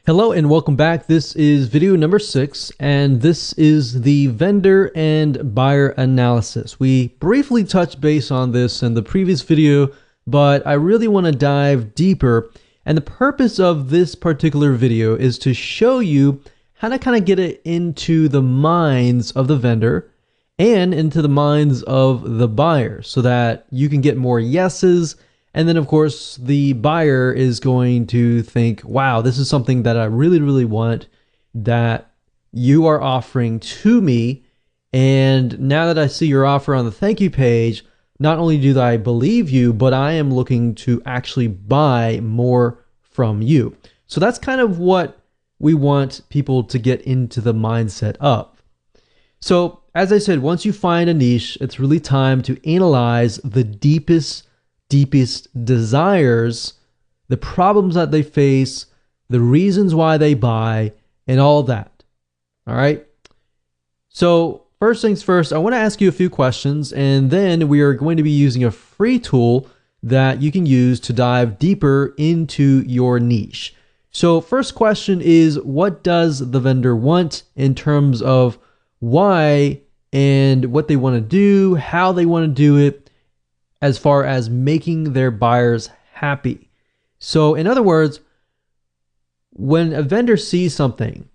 Hello and welcome back. This is video number 6, and this is the vendor and buyer analysis. We briefly touched base on this in the previous video, but I really want to dive deeper. And the purpose of this particular video is to show you how to kind of get it into the minds of the vendor and into the minds of the buyer so that you can get more yeses. And then, of course, the buyer is going to think, wow, this is something that I really, really want that you are offering to me. And now that I see your offer on the thank you page, not only do I believe you, but I am looking to actually buy more from you. So that's kind of what we want people to get into the mindset of. So as I said, once you find a niche, it's really time to analyze the deepest desires, the problems that they face, the reasons why they buy, and all that. All right. So first things first, I want to ask you a few questions, and then we are going to be using a free tool that you can use to dive deeper into your niche. So first question is, what does the vendor want in terms of why and what they want to do, how they want to do it, as far as making their buyers happy. So in other words, when a vendor sees something,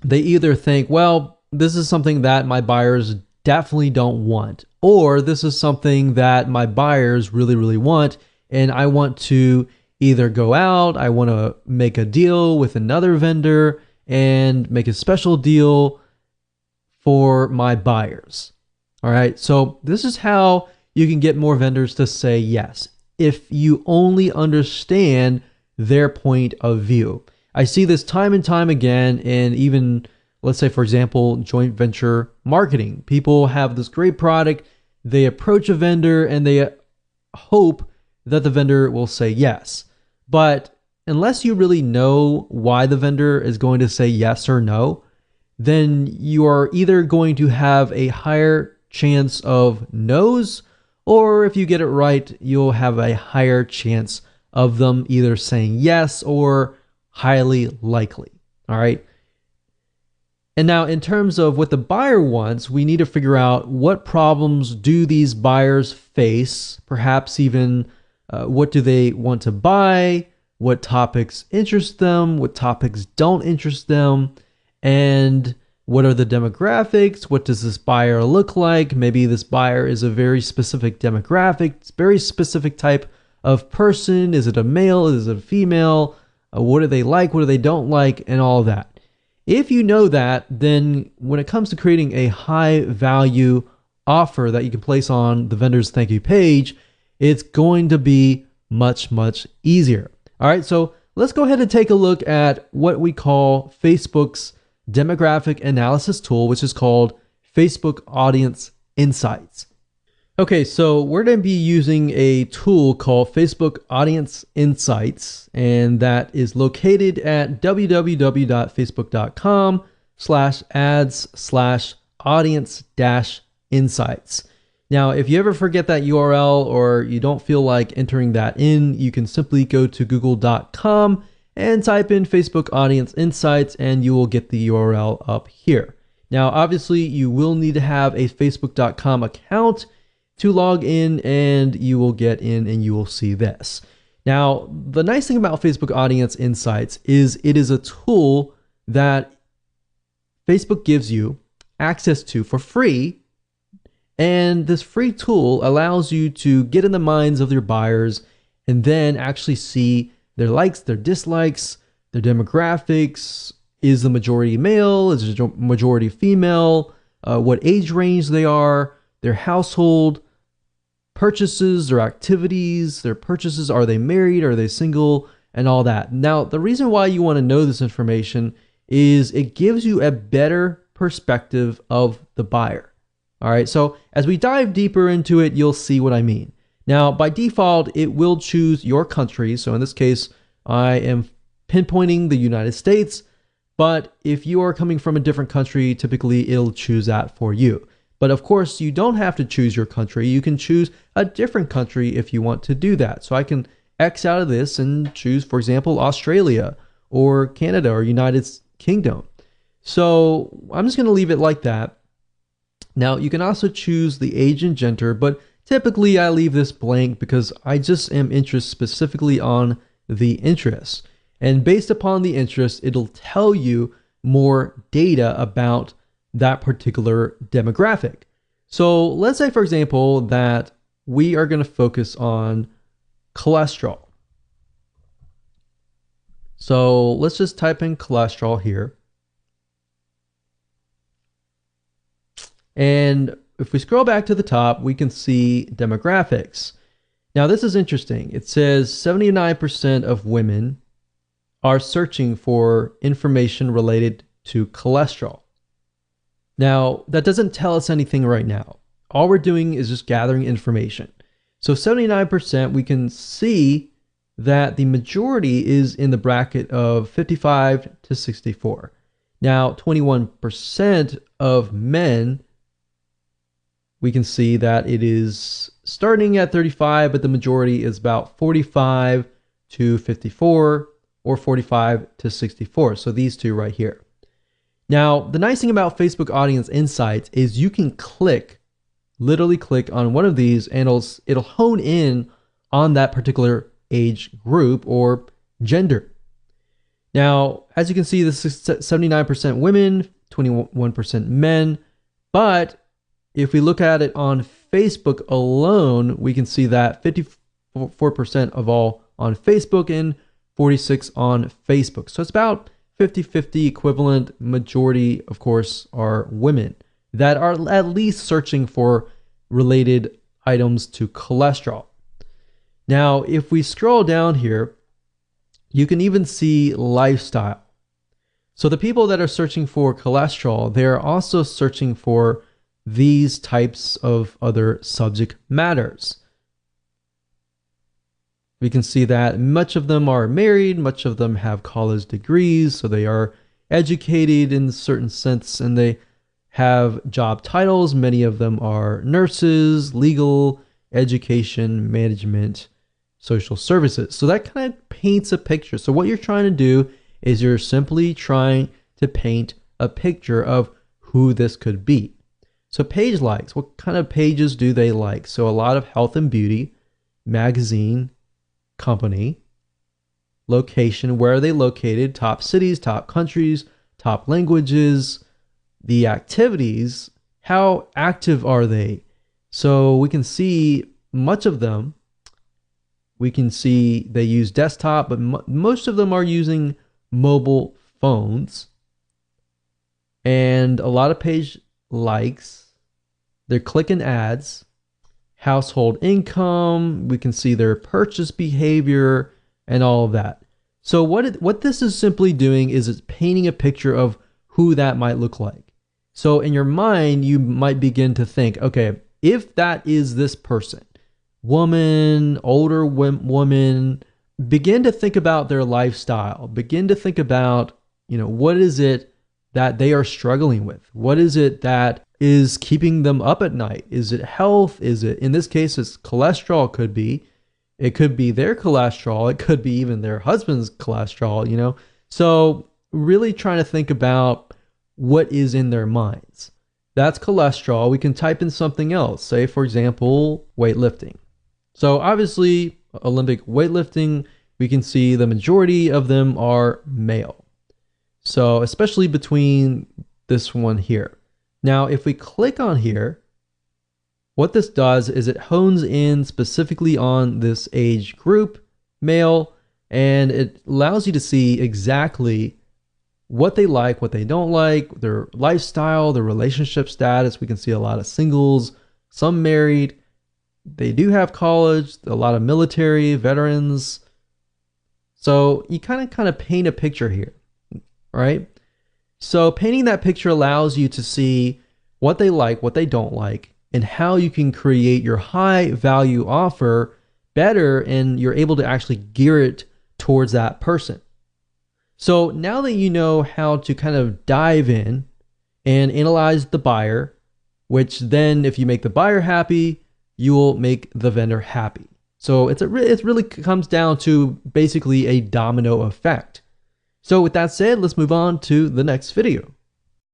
they either think, well, this is something that my buyers definitely don't want, or this is something that my buyers really, really want, and I want to either go out, I want to make a deal with another vendor and make a special deal for my buyers. All right, so this is how you can get more vendors to say yes if you only understand their point of view. I see this time and time again, and even, let's say, for example, joint venture marketing. People have this great product, they approach a vendor, and they hope that the vendor will say yes. But unless you really know why the vendor is going to say yes or no, then you are either going to have a higher chance of no's, or if you get it right, you'll have a higher chance of them either saying yes or highly likely. All right. And now in terms of what the buyer wants, we need to figure out what problems do these buyers face, perhaps even what do they want to buy, what topics interest them, what topics don't interest them, and what are the demographics? What does this buyer look like? Maybe this buyer is a very specific demographic, very specific type of person. Is it a male? Is it a female? What do they like? What do they don't like? And all of that. If you know that, then when it comes to creating a high value offer that you can place on the vendor's thank you page, it's going to be much, much easier. All right, so let's go ahead and take a look at what we call Facebook's demographic analysis tool, which is called Facebook Audience Insights. Okay, so we're going to be using a tool called Facebook Audience Insights, and that is located at www.facebook.com/ads/audience-insights. Now, if you ever forget that URL or you don't feel like entering that in, you can simply go to google.com and type in Facebook Audience Insights, and you will get the URL up here. Now, obviously, you will need to have a facebook.com account to log in, and you will get in and you will see this. Now, the nice thing about Facebook Audience Insights is it is a tool that Facebook gives you access to for free, and this free tool allows you to get in the minds of your buyers and then actually see their likes, their dislikes, their demographics. Is the majority male? Is the majority female? What age range they are, their household, purchases, their activities, their purchases. Are they married? Are they single? And all that. Now, the reason why you want to know this information is it gives you a better perspective of the buyer. All right, so as we dive deeper into it, you'll see what I mean. Now, by default, it will choose your country. So in this case, I am pinpointing the United States, but if you are coming from a different country, typically it'll choose that for you. But of course, you don't have to choose your country. You can choose a different country if you want to do that. So I can X out of this and choose, for example, Australia or Canada or United Kingdom. So I'm just going to leave it like that. Now you can also choose the age and gender, but typically I leave this blank because I just am interested specifically on the interest. And based upon the interest, it'll tell you more data about that particular demographic. So let's say, for example, that we are going to focus on cholesterol. So let's just type in cholesterol here. And if we scroll back to the top, we can see demographics. Now, this is interesting. It says 79% of women are searching for information related to cholesterol. Now, that doesn't tell us anything right now. All we're doing is just gathering information. So 79%, we can see that the majority is in the bracket of 55 to 64. Now, 21% of men, we can see that it is starting at 35, but the majority is about 45 to 54 or 45 to 64. So these two right here. Now, the nice thing about Facebook Audience Insights is you can literally click on one of these and it'll hone in on that particular age group or gender. Now, as you can see, this is 79% women, 21% men, but if we look at it on Facebook alone, we can see that 54% of all on Facebook and 46 on Facebook. So it's about 50-50 equivalent. Majority, of course, are women that are at least searching for related items to cholesterol. Now, if we scroll down here, you can even see lifestyle. So the people that are searching for cholesterol, they're also searching for these types of other subject matters. We can see that much of them are married, much of them have college degrees, so they are educated in a certain sense, and they have job titles. Many of them are nurses, legal, education, management, social services. So that kind of paints a picture. So what you're trying to do is you're simply trying to paint a picture of who this could be. So page likes, what kind of pages do they like? So a lot of health and beauty, magazine, company, location, where are they located, top cities, top countries, top languages, the activities, how active are they? So we can see much of them. We can see they use desktop, but most of them are using mobile phones. And a lot of page likes. They're clicking ads, household income. We can see their purchase behavior and all of that. So what this is simply doing is it's painting a picture of who that might look like. So in your mind, you might begin to think, okay, if that is this person, woman, older woman, begin to think about their lifestyle. Begin to think about, what is it that they are struggling with? What is it that is keeping them up at night? Is it health? Is it, in this case, it's cholesterol? It could be their cholesterol. It could be even their husband's cholesterol, So really trying to think about what is in their minds. That's cholesterol. We can type in something else. Say, for example, weightlifting. So obviously, Olympic weightlifting, we can see the majority of them are male. So especially between this one here. Now, if we click on here, what this does is it hones in specifically on this age group, male, and it allows you to see exactly what they like, what they don't like, their lifestyle, their relationship status. We can see a lot of singles, some married. They do have college, a lot of military, veterans. So you kind of paint a picture here, right? So painting that picture allows you to see what they like, what they don't like, and how you can create your high value offer better, and you're able to actually gear it towards that person. So now that you know how to kind of dive in and analyze the buyer, which then if you make the buyer happy, you will make the vendor happy. So it really comes down to basically a domino effect. So with that said, let's move on to the next video.